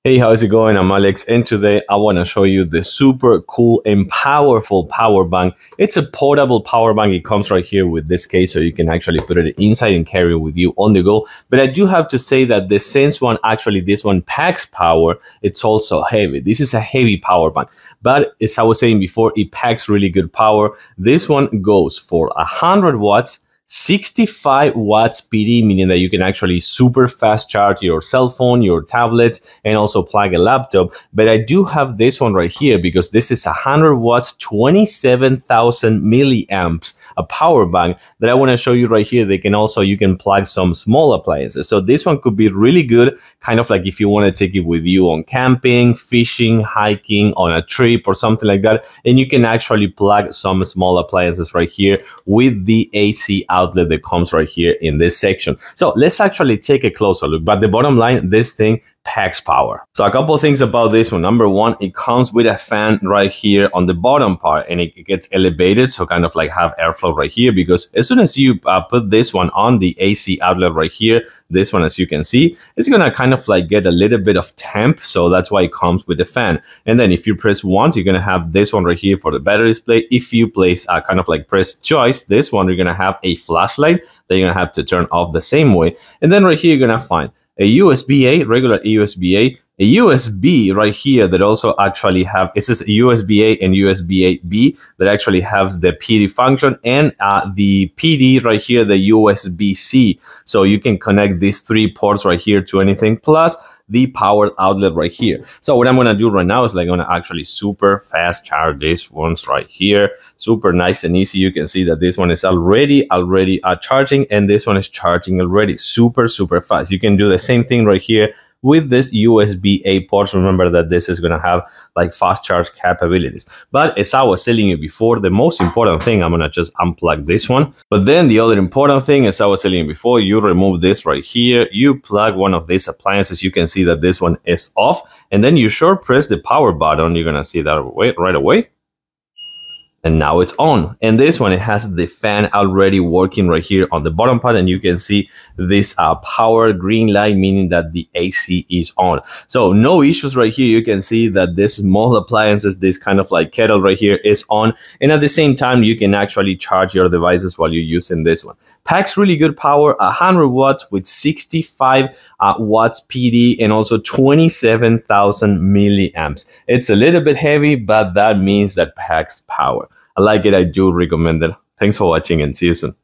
Hey, how's it going? I'm Alex, and today I want to show you the super cool and powerful power bank. It's a portable power bank. It comes right here with this case, so you can actually put it inside and carry it with you on the go. But I do have to say that the Sense one, actually this one packs power. It's also heavy. This is a heavy power bank, but as I was saying before, it packs really good power. This one goes for 100 watts. 65 watts PD, meaning that you can actually super fast charge your cell phone, your tablet, and also plug a laptop. But I do have this one right here because this is 100 watts, 27,000 milliamps, a power bank that I want to show you right here. You can plug some small appliances. So this one could be really good, kind of like if you want to take it with you on camping, fishing, hiking, on a trip or something like that. And you can actually plug some small appliances right here with the AC outlet that comes right here in this section. So let's actually take a closer look. But the bottom line, this thing packs power. So a couple of things about this one. Number one, it comes with a fan right here on the bottom part, and it gets elevated, so kind of like have airflow right here, because as soon as you put this one on the AC outlet right here, this one, as you can see, it's gonna kind of like get a little bit of temp, so that's why it comes with the fan. And then if you press once, you're gonna have this one right here for the battery display. If you place kind of like press choice, this one, you're gonna have a flashlight that you're gonna have to turn off the same way. And then right here, you're gonna find a USB-A, regular USB-A, a USB right here that also actually have, it says USB-A and USB-A-B that actually has the PD function, and the PD right here, the USB-C. So you can connect these three ports right here to anything, plus the power outlet right here. So what I'm gonna do right now is like gonna actually super fast charge this ones right here. Super nice and easy. You can see that this one is already charging, and this one is charging already super fast. You can do the same thing right here with this USB-A ports. Remember that this is going to have like fast charge capabilities. But as I was telling you before, the most important thing, I'm going to just unplug this one. But then the other important thing, as I was telling you before, you remove this right here, you plug one of these appliances. You can see that this one is off, and then you short press the power button. You're going to see that right away. And now it's on. And this one, it has the fan already working right here on the bottom part, and you can see this power green light, meaning that the AC is on. So no issues right here. You can see that this small appliances, this kind of like kettle right here, is on, and at the same time you can actually charge your devices while you're using this one. Packs really good power, 100 watts with 65 watts PD, and also 27,000 milliamps. It's a little bit heavy, but that means that packs power. I like it. I do recommend it. Thanks for watching, and see you soon.